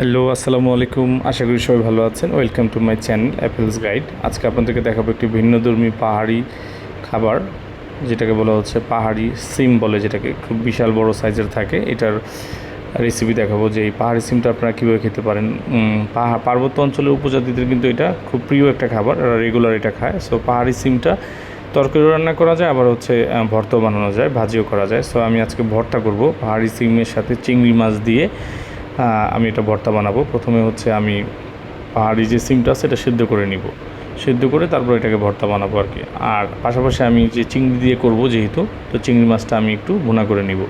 Hello, আসসালামু আলাইকুম। আশা করি সবাই ভালো আছেন। Welcome to my channel apples guide. আজকে আপনাদেরকে দেখাবো একটি ভিন্নধর্মী পাহাড়ি খাবার, যেটাকে বলা হচ্ছে পাহাড়ি সিম বলে, যেটাকে খুব বিশাল বড় সাইজের থাকে। এটার রেসিপি দেখাবো যে এই পাহাড়ি সিমটা আপনারা কীভাবে খেতে পারেন। পার্বত্য অঞ্চলের উপজাতিদের কিন্তু এটা খুব প্রিয় একটা খাবার, রেগুলার এটা খায়। সো পাহাড়ি সিমটা তরকারিও রান্না করা যায়, আবার হচ্ছে ভর্তাও বানানো যায়, ভাজিও করা যায়। সো আমি আজকে ভর্তা করব পাহাড়ি সিমের সাথে চিংড়ি মাছ দিয়ে। আমি এটা ভর্তা বানাবো। প্রথমে হচ্ছে আমি পাহাড়ি যে সিমটা আছে এটা সিদ্ধ করে নিব, সিদ্ধ করে তারপর এটাকে ভর্তা বানাবো আর কি। আর পাশাপাশি আমি যে চিংড়ি দিয়ে করব যেহেতু, তো চিংড়ি মাছটা আমি একটু ভুনা করে নিব।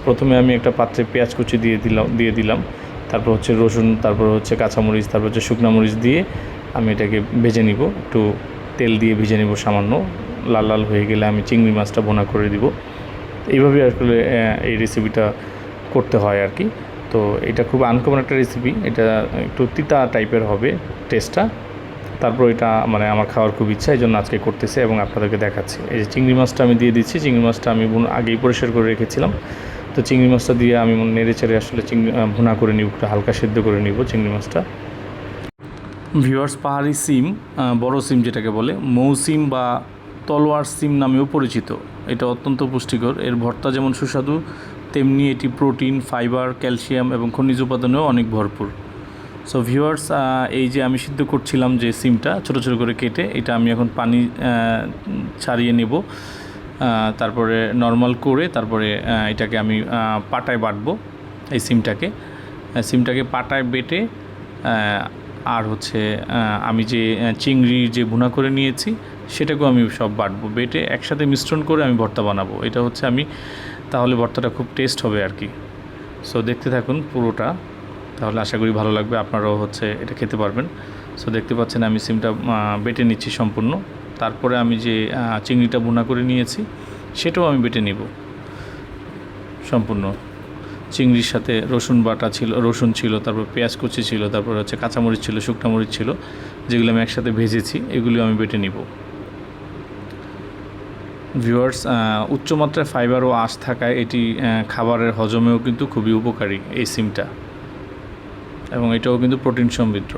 প্রথমে আমি একটা পাত্রে পেঁয়াজ কুচি দিয়ে দিলাম, তারপর হচ্ছে রসুন, তারপর হচ্ছে কাঁচামরিচ, তারপর হচ্ছে শুকনো মরিচ দিয়ে আমি এটাকে ভেজে নিব। একটু তেল দিয়ে ভেজে নিব সামান্য, লাল লাল হয়ে গেলে আমি চিংড়ি মাছটা ভুনা করে দিব। এইভাবে আসলে এই রেসিপিটা করতে হয় আর কি। তো এটা খুব আনকমন একটা রেসিপি, এটা একটু তিতা টাইপের হবে টেস্টটা। তারপর এটা মানে আমার খাওয়ার খুব ইচ্ছা, এই জন্য আজকে করতেছি এবং আপনাদেরকে দেখাচ্ছি। এই যে চিংড়ি মাছটা আমি দিয়ে দিচ্ছি, চিংড়ি মাছটা আমি আগেই পরিষ্কার করে রেখেছিলাম। তো চিংড়ি মাছটা দিয়ে আমি নেড়ে চেড়ে আসলে ভুনা করে নিব, একটু হালকা সেদ্ধ করে নিব চিংড়ি মাছটা। ভিউয়ার্স, পাহাড়ি সিম, বড় সিম যেটাকে বলে মৌসিম বা তলোয়ার সিম নামেও পরিচিত, এটা অত্যন্ত পুষ্টিকর। এর ভর্তা যেমন সুস্বাদু, তেমনি এটি প্রোটিন, ফাইবার, ক্যালসিয়াম এবং খনিজ উপাদানেও অনেক ভরপুর। সো ভিউয়ার্স, এই যে আমি সিদ্ধ করছিলাম যে সিমটা ছোটো ছোটো করে কেটে, এটা আমি এখন পানি ছাড়িয়ে নেব, তারপরে নর্মাল করে তারপরে এটাকে আমি পাটায় বাটবো। এই সিমটাকে পাটায় বেটে, আর হচ্ছে আমি যে চিংড়ি যে ভুনা করে নিয়েছি সেটাকেও আমি সব বাটবো, বেটে একসাথে মিশ্রণ করে আমি ভর্তা বানাবো। এটা হচ্ছে আমি, তাহলে ভর্তাটা খুব টেস্ট হবে আর কি। সো দেখতে থাকুন পুরোটা, তাহলে আশা করি ভালো লাগবে, আপনারাও হচ্ছে এটা খেতে পারবেন। সো দেখতে পাচ্ছেন আমি সিমটা বেটে নিচ্ছি সম্পূর্ণ। তারপরে আমি যে চিংড়িটা ভুনা করে নিয়েছি সেটাও আমি বেটে নিব সম্পূর্ণ। চিংড়ির সাথে রসুন ছিল, তারপর পেঁয়াজ কুচি ছিল, তারপর হচ্ছে কাঁচামরিচ ছিল, শুকনো মরিচ ছিল, যেগুলো আমি একসাথে ভেজেছি, এগুলো আমি বেটে নিব। ভিউয়ার্স, উচ্চমাত্রায় ফাইবার ও আঁশ থাকায় এটি খাবারের হজমেও কিন্তু খুবই উপকারী এই সিমটা, এবং এটাও কিন্তু প্রোটিন সমৃদ্ধ।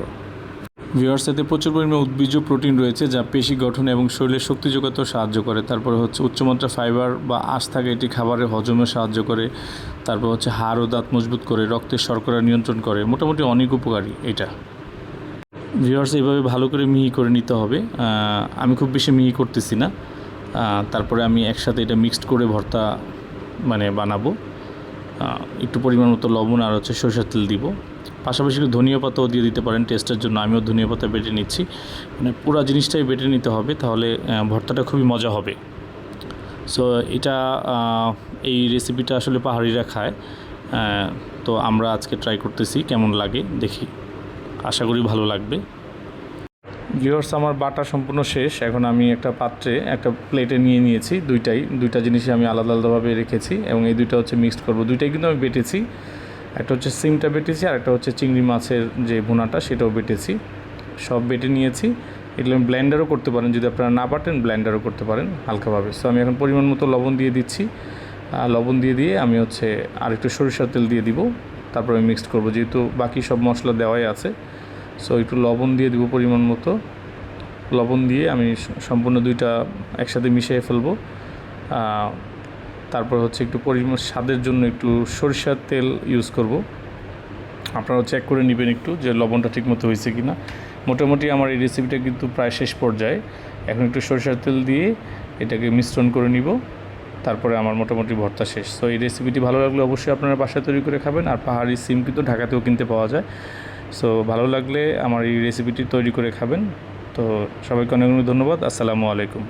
ভিউয়ার্স, এতে প্রচুর পরিমাণে উদ্ভিজ্জ প্রোটিন রয়েছে, যা পেশি গঠন এবং শরীরের শক্তি যোগাতেও সাহায্য করে। তারপরে হচ্ছে উচ্চমাত্রা ফাইবার বা আঁশ থাকে, এটি খাবারের হজমে সাহায্য করে। তারপর হচ্ছে হাড় ও দাঁত মজবুত করে, রক্তের শর্করা নিয়ন্ত্রণ করে, মোটামুটি অনেক উপকারী এটা। ভিউয়ার্স, এইভাবে ভালো করে মিহি করে নিতে হবে। আমি খুব বেশি মিহি করতেছি না। তারপরে আমি একসাথে এটা মিক্সড করে ভর্তা বানাবো। একটু পরিমাণ মতো লবণ আর হচ্ছে সরষের তেল দিব, পাশাপাশি একটু ধনিয়া পাতাও দিয়ে দিতে পারেন টেস্টের জন্য। আমিও ধনিয়া পাতা বেটে নিচ্ছি, পুরো জিনিসটাই বেটে নিতে হবে, তাহলে ভর্তাটা খুবই মজা হবে। সো এটা, এই রেসিপিটা আসলে পাহাড়িরা খায়, তো আমরা আজকে ট্রাই করতেছি, কেমন লাগে দেখি, আশা করি ভালো লাগবে। ভিউয়ার্স, আমার বাটা সম্পূর্ণ শেষ। এখন আমি একটা পাত্রে, একটা প্লেটে নিয়ে নিয়েছি, দুইটা জিনিসই আমি আলাদা আলাদাভাবে রেখেছি, এবং এই দুইটা হচ্ছে মিক্সড করব। দুইটাই কিন্তু আমি বেটেছি, একটা হচ্ছে সিমটা বেটেছি, আর একটা হচ্ছে চিংড়ি মাছের যে ভুনাটা সেটাও বেটেছি, সব বেটে নিয়েছি। এগুলো আমি ব্লেন্ডারও করতে পারেন, যদি আপনারা না বাটেন ব্লেন্ডারও করতে পারেন হালকাভাবে। সো আমি এখন পরিমাণ মতো লবণ দিয়ে দিচ্ছি। লবণ দিয়ে আমি হচ্ছে আর একটু সরিষার তেল দিয়ে দিব, তারপর আমি মিক্সড করব, যেহেতু বাকি সব মশলা দেওয়াই আছে। সো একটু লবণ দিয়ে দিব, পরিমাণ মতো লবণ দিয়ে আমি সম্পূর্ণ দুইটা একসাথে মিশিয়ে ফেলবো। তারপর হচ্ছে একটু পরিমাণ স্বাদের জন্য একটু সরিষার তেল ইউজ করব। আপনারাও চেক করে নেবেন একটু যে লবণটা ঠিকমতো হয়েছে কি না। মোটামুটি আমার এই রেসিপিটা কিন্তু প্রায় শেষ পর্যায়ে। এখন একটু সরিষার তেল দিয়ে এটাকে মিশ্রণ করে নিব, তারপরে আমার মোটামুটি ভর্তা শেষ। সো এই রেসিপিটি ভালো লাগলে অবশ্যই আপনারা বাসায় তৈরি করে খাবেন। আর পাহাড়ি সিম কিন্তু ঢাকাতেও কিনতে পাওয়া যায়। সো ভালো লাগলে আমার এই রেসিপিটি তৈরি করে খাবেন। তো সবাইকে অনেক অনেক ধন্যবাদ। আসসালামু আলাইকুম।